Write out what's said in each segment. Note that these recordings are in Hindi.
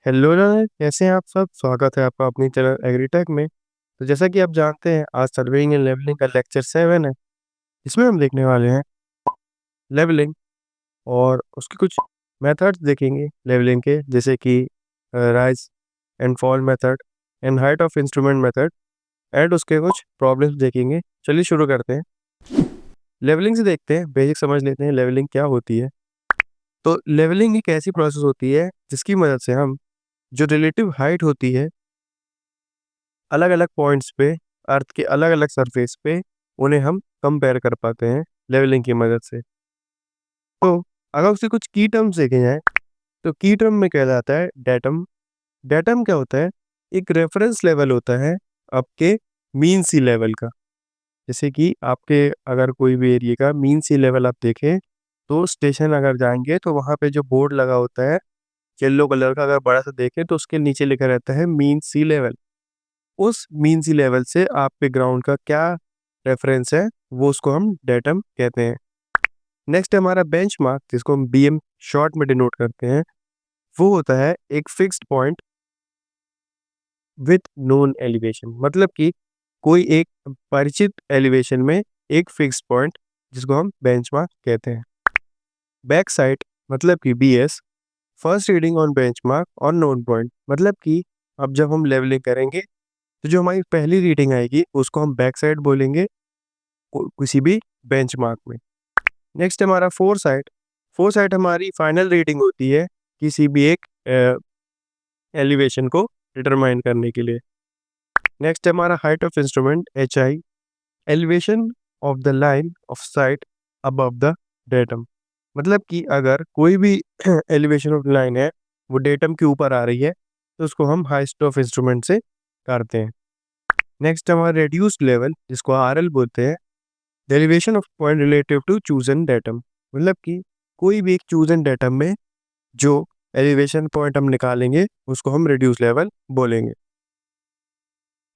हेलो नायर, कैसे हैं आप सब। स्वागत है आपका अपनी चैनल एग्रीटेक में। तो जैसा कि आप जानते हैं, आज सर्वेइंग एंड लेवलिंग का लेक्चर 7 है। इसमें हम देखने वाले हैं लेवलिंग और उसके कुछ मेथड्स देखेंगे लेवलिंग के, जैसे कि rise and fall method and height of instrument method, and उसके कुछ प्रॉब्लम्स देखेंगे। चलिए शुरू करते हैं। लेवलिंग से देखते हैं, बेसिक समझ लेते हैं लेवलिंग क्या होती है। तो लेवलिंग एक ऐसी प्रोसेस होती है जिसकी मदद से हम जो रिलेटिव हाइट होती है अलग अलग पॉइंट्स पे, अर्थ के अलग अलग सरफेस पे, उन्हें हम कंपेयर कर पाते हैं लेवलिंग की मदद से। तो अगर उसके कुछ की टर्म्स देखे जाए तो की टर्म में कहलाता है डेटम। डेटम क्या होता है? एक रेफरेंस लेवल होता है आपके मीन सी लेवल का। जैसे कि आपके अगर कोई भी एरिया का मीन सी लेवल आप देखें, तो स्टेशन अगर जाएंगे तो वहाँ पे जो बोर्ड लगा होता है येलो कलर का, अगर बड़ा सा देखें तो उसके नीचे लिखा रहता है मीन सी लेवल। उस मीन सी लेवल से आपके ग्राउंड का क्या रेफरेंस है, वो उसको हम डेटम कहते हैं। नेक्स्ट है हमारा बेंचमार्क, जिसको हम बीएम शॉर्ट में डिनोट करते हैं। वो होता है एक fixed point with known elevation, मतलब कि कोई एक परिचित एलिवेशन में एक फिक्स्ड पॉइंट, जिसको हम बेंचमार्क कहते हैं। बैक साइड मतलब कि BS, first reading on benchmark और नोन पॉइंट, मतलब कि अब जब हम लेवलिंग करेंगे तो जो हमारी पहली रीडिंग आएगी उसको हम बैक साइड बोलेंगे किसी भी बेंचमार्क में। नेक्स्ट हमारा फोर साइड। फोर साइड हमारी फाइनल रीडिंग होती है किसी भी एक एलिवेशन को डिटरमाइन करने के लिए। नेक्स्ट है हमारा height of instrument, H I, elevation of the line of site above the datum, मतलब कि अगर कोई भी एलिवेशन ऑफ लाइन है वो डेटम के ऊपर आ रही है तो उसको हम हाइट ऑफ इंस्ट्रूमेंट से करते हैं। नेक्स्ट हमारा रेड्यूस्ड लेवल, जिसको आरएल बोलते हैं, the elevation of point relative to chosen datum, मतलब कि कोई भी एक चूजन डेटम में जो एलिवेशन पॉइंट हम निकालेंगे उसको हम रिड्यूस लेवल बोलेंगे।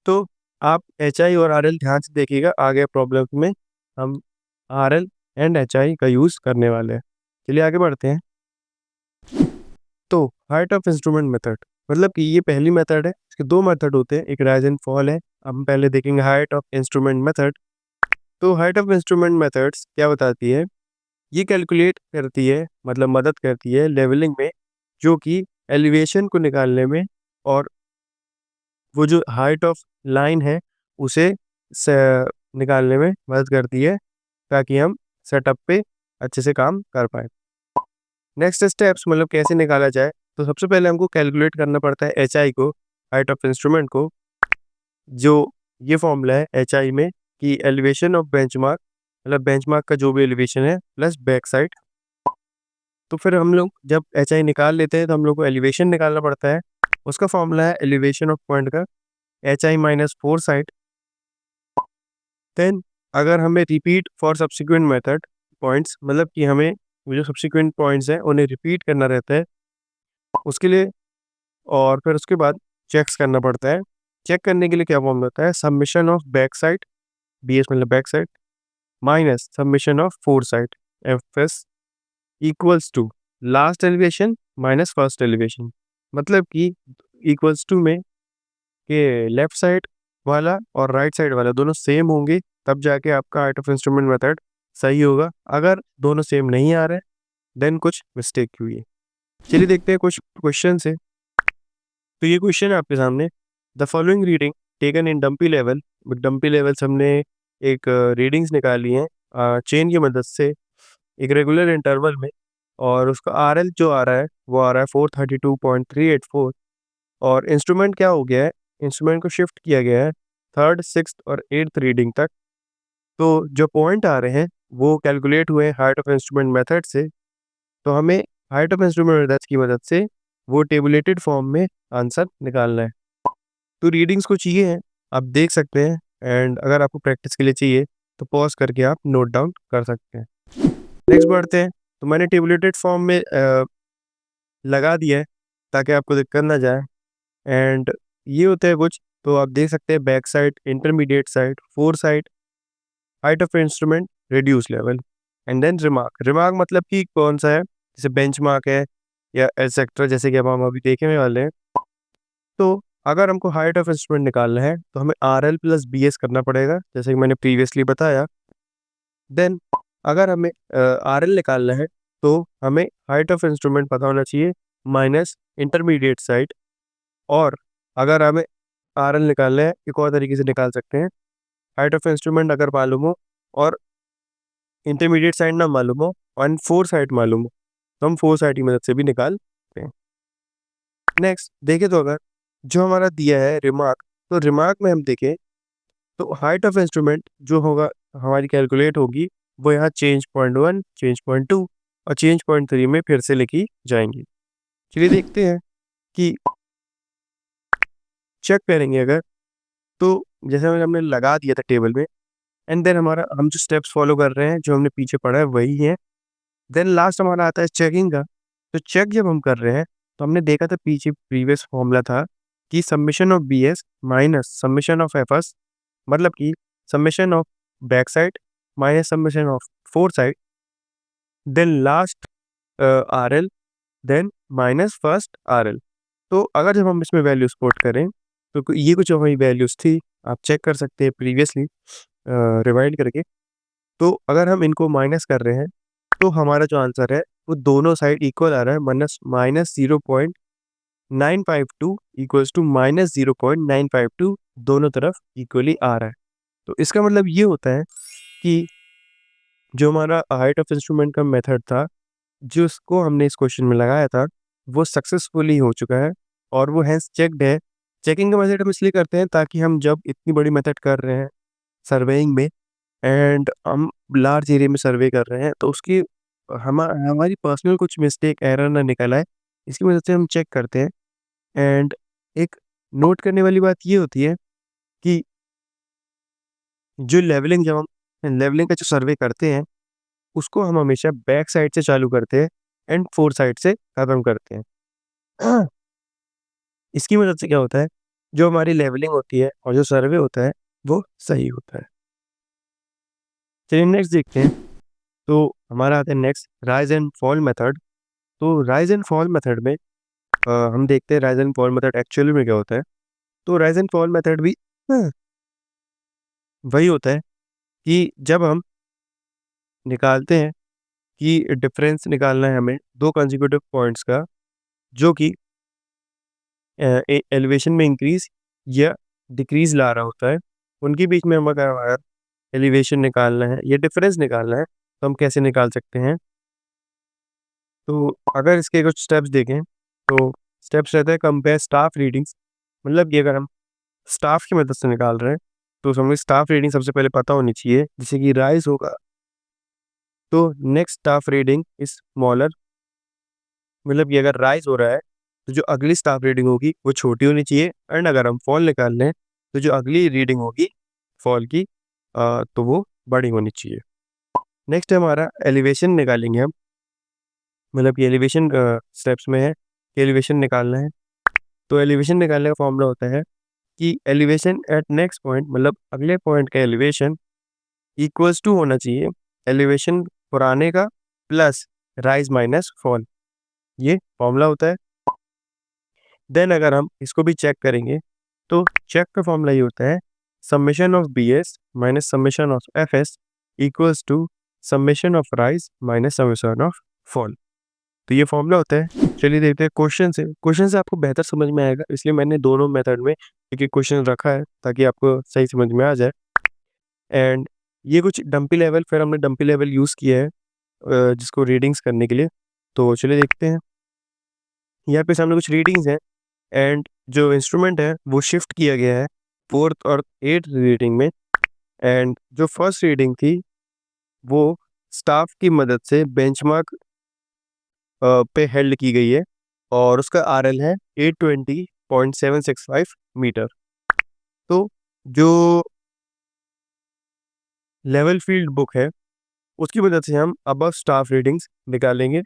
तो आप एच आई और आर एल ध्यान से देखिएगा, आगे प्रॉब्लम में हम R L and H I का यूज़ करने वाले हैं। चलिए आगे बढ़ते हैं। तो हाइट ऑफ इंस्ट्रूमेंट मेथड, मतलब कि ये पहली मेथड है। इसके दो मेथड होते हैं, एक राइज एंड फॉल है। अब हम पहले देखेंगे हाइट ऑफ इंस्ट्रूमेंट मेथड। तो हाइट ऑफ इंस्ट्रूमेंट मेथड्स क्या बताती है? ये कैलकुलेट करती है, मतलब मदद करती है लेवलिंग में, जो कि एलिवेशन को निकालने में, और वो जो हाइट ऑफ लाइन है उसे निकालने में मदद करती है, ताकि हम सेटअप पे अच्छे से काम कर पाए। नेक्स्ट स्टेप्स, मतलब कैसे निकाला जाए, तो सबसे पहले हमको कैलकुलेट करना पड़ता है एच आई को, हाइट ऑफ इंस्ट्रूमेंट को। जो ये फॉर्मूला है एच आई में कि एलिवेशन ऑफ बेंचमार्क, मतलब बेंचमार्क का जो भी एलिवेशन है प्लस बैक साइड। तो फिर हम लोग जब एच आई निकाल लेते हैं तो हम लोग को एलिवेशन निकालना पड़ता है। उसका फॉर्मूला है एलिवेशन ऑफ पॉइंट का H I minus fore side. Then अगर हमें repeat for subsequent method points, मतलब कि हमें वो जो सब्सिक्वेंट पॉइंट्स हैं उन्हें रिपीट करना रहता है उसके लिए, और फिर उसके बाद चेक्स करना पड़ता है। चेक करने के लिए क्या फॉर्म होता है? Summation of back side, B S मतलब back side, minus summation of fore side, F S, equals to last elevation minus first elevation, मतलब कि इक्वल्स टू में कि लेफ्ट साइड वाला और राइट साइड वाला दोनों सेम होंगे, तब जाके आपका हाइट ऑफ इंस्ट्रूमेंट मेथड सही होगा। अगर दोनों सेम नहीं आ रहे देन कुछ मिस्टेक हुई है। चलिए देखते हैं कुछ क्वेश्चन से। तो ये क्वेश्चन है आपके सामने, the following reading taken in dumpy level. Dumpy levels हमने एक रीडिंग्स निकाली हैं चेन की मदद से एक रेगुलर इंटरवल में, और उसका आर एल जो आ रहा है वो आ रहा है 432.384। और इंस्ट्रूमेंट क्या हो गया है? इंस्ट्रूमेंट को शिफ्ट किया गया है थर्ड, सिक्स्थ और एट्थ रीडिंग तक। तो जो पॉइंट आ रहे हैं वो कैलकुलेट हुए हाइट ऑफ इंस्ट्रूमेंट मेथड से। तो हमें हाइट ऑफ इंस्ट्रूमेंट मेथड की मदद से वो टेबुलेटेड फॉर्म में आंसर निकालना है। तो रीडिंग्स कुछ ये हैं, आप देख सकते हैं, एंड अगर आपको प्रैक्टिस के लिए चाहिए तो पॉज करके आप नोट डाउन कर सकते हैं। नेक्स्ट बढ़ते हैं। तो मैंने टेबुलेटेड फॉर्म में लगा दिया है ताकि आपको दिक्कत ना जाए। एंड ये होते हैं कुछ, तो आप देख सकते हैं back side, intermediate side, fore side, height of instrument, reduce level, and then remark. Remark मतलब कि कौन सा है? जैसे बेंचमार्क है या एटसेट्रा, जैसे कि अब हम अभी देखने वाले हैं। तो अगर हमको हाइट ऑफ इंस्ट्रूमेंट निकालना है तो हमें RL प्लस BS करना पड़ेगा, जैसे कि मैंने प्रीवियसली बताया। देन अगर हमें RL निकालना है तो हमें हाइट ऑफ इंस्ट्रूमेंट पता होना चाहिए माइनस इंटरमीडिएट साइड। और अगर हमें RL निकालना है एक और तरीके से निकाल सकते हैं, हाइट ऑफ इंस्ट्रूमेंट अगर मालूम हो और इंटरमीडिएट साइड ना मालूम हो और फोर साइड मालूम हो तो हम फोर साइड की मदद से भी निकाल सकते हैं। नेक्स्ट देखें तो अगर जो हमारा दिया है रिमार्क, तो रिमार्क में हम देखें तो हाइट ऑफ इंस्ट्रूमेंट जो होगा हमारी कैलकुलेट होगी वो यहाँ चेंज पॉइंट 1, चेंज पॉइंट 2 और चेंज पॉइंट 3 में फिर से लेके जाएंगे। चलिए देखते हैं कि चेक करेंगे अगर, तो जैसे हमने लगा दिया था टेबल में, एंड देन हमारा हम जो स्टेप्स फॉलो कर रहे हैं जो हमने पीछे पढ़ा है वही है। देन लास्ट हमारा आता है चेकिंग का। तो चेक जब हम कर रहे हैं तो हमने देखा था पीछे प्रीवियस फॉर्मूला था कि summation of BS minus summation of FS, मतलब कि summation of back side minus summation of fore side, then last RL, then minus first RL। तो अगर जब हम इसमें वैल्यूज पुट करें तो ये कुछ हमारी वैल्यूज थी, आप चेक कर सकते हैं प्रीवियसली रिवाइंड करके। तो अगर हम इनको माइनस कर रहे हैं तो हमारा जो आंसर है वो दोनों साइड इक्वल आ रहा है, minus minus 0.952 equals to minus 0.952, दोनों तरफ इक्वली आ रहा है। तो इसका मतलब ये होता है कि जो हमारा हाइट ऑफ इंस्ट्रूमेंट का मेथड था जिसको हमने इस क्वेश्चन में लगाया था वो सक्सेसफुली हो चुका है और वो हैंस चेक्ड है। चेकिंग का मेथड हम इसलिए करते हैं ताकि हम जब इतनी बड़ी मेथड कर रहे हैं सर्वेइंग में एंड हम लार्ज एरिया में सर्वे कर रहे हैं तो उसकी हमारी पर्सनल कुछ मिस्टेक एरर ना निकल आए, इसकी वजह से हम चेक करते हैं। एंड एक नोट करने वाली बात ये होती है कि जो लेवलिंग जब हम लेवलिंग का जो सर्वे करते हैं उसको हम हमेशा बैक साइड से चालू करते हैं एंड फोर साइड से खत्म करते हैं। इसकी मदद से क्या होता है, जो हमारी लेवलिंग होती है और जो सर्वे होता है वो सही होता है। चलिए नेक्स्ट देखते हैं। तो हमारा आता है next rise and fall method. तो राइज एंड फॉल मेथड में हम देखते हैं rise and fall method actually में क्या होता है। तो राइज एंड फॉल मेथड भी वही होता है कि जब हम निकालते हैं कि डिफरेंस निकालना है हमें दो कंसेक्यूटिव पॉइंट्स का जो कि एलिवेशन में इंक्रीज या डिक्रीज ला रहा होता है, उनके बीच में हमें अगर एलिवेशन निकालना है या डिफरेंस निकालना है तो हम कैसे निकाल सकते हैं। तो अगर इसके कुछ स्टेप्स देखें तो स्टेप्स रहते हैं कंपेयर स्टाफ रीडिंग्स, मतलब कि अगर हम स्टाफ की मदद से निकाल रहे हैं तो हमें स्टाफ रीडिंग सबसे पहले पता होनी चाहिए, जैसे कि राइज होगा तो next staff reading is smaller, मतलब कि अगर राइज हो रहा है तो जो अगली स्टाफ रीडिंग होगी वो छोटी होनी चाहिए, एंड अगर हम फॉल निकाल रहे हैं तो जो अगली रीडिंग होगी फॉल की तो वो बड़ी होनी चाहिए। नेक्स्ट है हमारा एलिवेशन निकालेंगे हम, मतलब कि एलिवेशन स्टेप्स में है कि एलिवेशन निकालना है। तो एलिवेशन निकालने का फॉर्मूला होता है कि एलिवेशन एट नेक्स्ट पॉइंट, मतलब अगले पॉइंट का एलिवेशन इक्वल्स टू होना चाहिए एलिवेशन पुराने का प्लस राइज माइनस फॉल, ये फॉर्मूला होता है। देन अगर हम इसको भी चेक करेंगे तो चेक का फॉर्मूला ये होता है summation of BS minus summation of FS equals to summation of rise minus summation of fall. तो ये फॉर्मूला होता है। चलिए देखते हैं क्वेश्चन से आपको बेहतर समझ में आएगा, इसलिए मैंने दोनों मेथड में एक एक क्वेश्चन रखा है ताकि आपको सही समझ में आ जाए। एंड ये कुछ डंपी लेवल, फिर हमने डंपी लेवल यूज़ किया है जिसको रीडिंग्स करने के लिए। तो चलिए देखते हैं। यहाँ पे सामने कुछ रीडिंग्स हैं एंड जो इंस्ट्रूमेंट है वो शिफ्ट किया गया है फोर्थ और एट्थ रीडिंग में। एंड जो फर्स्ट रीडिंग थी वो स्टाफ की मदद से बेंचमार्क पे हेल्ड की गई है और उसका RL है 820.765 मीटर। तो जो लेवल फील्ड बुक है उसकी मदद से हम अब स्टाफ रीडिंग्स निकालेंगे।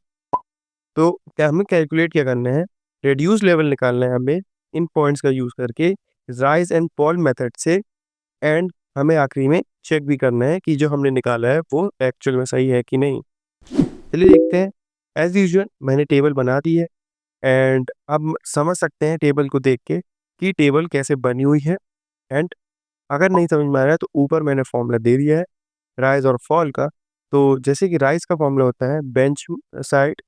तो क्या हमें कैलकुलेट क्या करना है, रिड्यूस लेवल निकालना है हमें इन पॉइंट्स का यूज़ करके राइज एंड फॉल मेथड से। एंड हमें आखिरी में चेक भी करना है कि जो हमने निकाला है वो एक्चुअल में सही है कि नहीं। चलिए देखते हैं। एज यूजुअल मैंने टेबल बना दी है एंड अब समझ सकते हैं टेबल को देख के कि टेबल कैसे बनी हुई है। एंड अगर नहीं समझ में आ रहा है तो ऊपर मैंने फॉर्मूला दे दिया है राइज और फॉल का। तो जैसे कि राइज का फॉर्मूला होता है बेंच साइड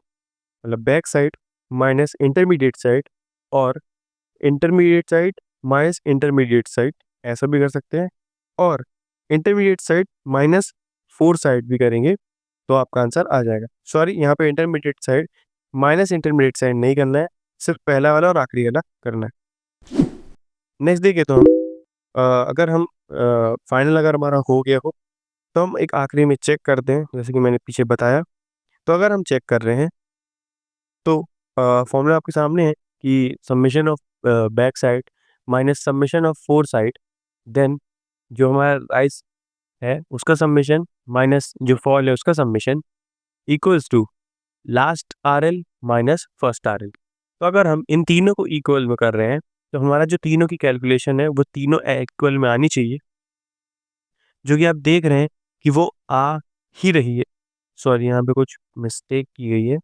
मतलब back side minus intermediate side, और intermediate side minus intermediate side, ऐसा भी कर सकते हैं। और intermediate side minus fore side भी करेंगे तो आपका आंसर आ जाएगा। सॉरी, यहाँ पे intermediate side minus intermediate side नहीं करना है, सिर्फ पहला वाला और आखिरी वाला करना है। नेक्स्ट देखें तो हम अगर हम फाइनल अगर हमारा हो गया हो तो हम एक आखिरी में चेक करते हैं, जैसे कि मैंने पीछे बताया। तो अगर हम चेक कर रहे हैं तो फॉर्मूला आपके सामने है कि summation of back side minus summation of fore side, then जो हमारा राइज है उसका समेशन माइनस जो फॉल है उसका summation equals to last R L minus first R L. तो अगर हम इन तीनों को इक्वल में कर रहे हैं तो हमारा जो तीनों की कैलकुलेशन है वो तीनों इक्वल में आनी चाहिए, जो कि आप देख रहे हैं कि वो आ ही रही है। सॉरी, यहाँ पे कुछ मिस्टेक की गई है,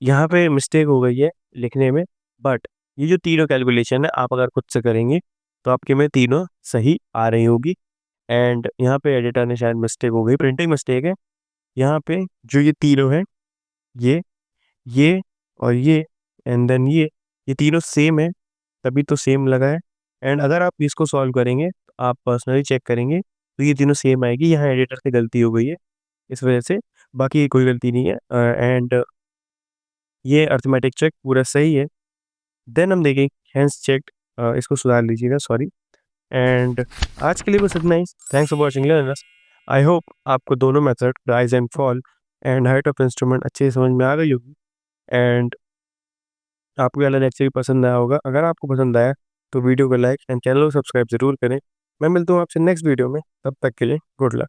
यहाँ पे मिस्टेक हो गई है लिखने में। बट ये जो तीनों कैलकुलेशन है आप अगर खुद से करेंगे तो आपके में तीनों सही आ रही होगी। एंड यहाँ पे एडिटर ने शायद मिस्टेक हो गई, प्रिंटिंग मिस्टेक है। यहाँ पे जो ये तीनों हैं, ये और ये एंड देन ये तीनों सेम है, तभी तो सेम लगा है। एंड अगर आप इसको सॉल्व करेंगे तो आप पर्सनली चेक करेंगे तो ये तीनों सेम आएगी। यहाँ एडिटर से गलती हो गई है इस वजह से, बाकी कोई गलती नहीं है। एंड ये अर्थमेटिक चेक पूरा सही है। देन हम देखें हैंस चेक, इसको सुधार लीजिएगा, सॉरी। एंड आज के लिए बस इतना ही। Thanks for watching learners. I hope आपको दोनों method rise and fall and height of instrument अच्छे से समझ में आ गई होगी। एंड आपको वाला लेक्चर भी पसंद आया होगा। अगर आपको पसंद आया तो वीडियो को लाइक एंड चैनल को सब्सक्राइब जरूर करें। मैं मिलता हूँ आपसे नेक्स्ट वीडियो में, तब तक के लिए गुड लक।